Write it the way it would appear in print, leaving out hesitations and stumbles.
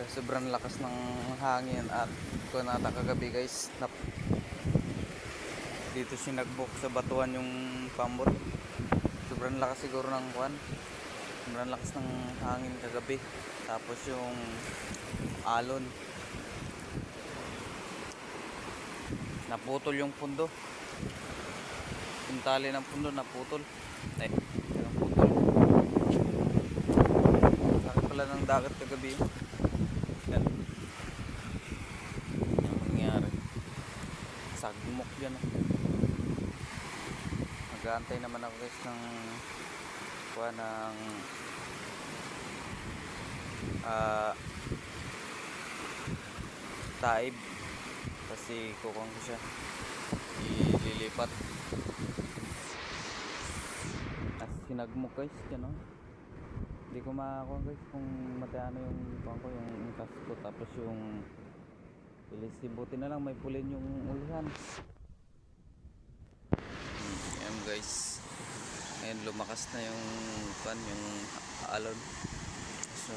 sobrang lakas ng hangin at kung nata kagabi guys dito sinagbok sa batuan yung pambot. Sobrang lakas siguro ng kuwan, sobrang lakas ng hangin kagabi, tapos yung alon naputol yung pundo, yung tali ng pundo naputol. Ay, naputol. Sakit pala ng dagat kagabi. Yan yung nangyari, sagmok yan. Nag-aantay naman ako guys ng kuha ng taib kasi kukuha ko siya ililipat. As sinagmok guys yan o. Hindi ko makakuha guys kung matano yung kuha ko, yung kasko, tapos yung ilisibuti na lang may pulin yung ulihan. Yan guys, ngayon lumakas na yung pan, yung alon.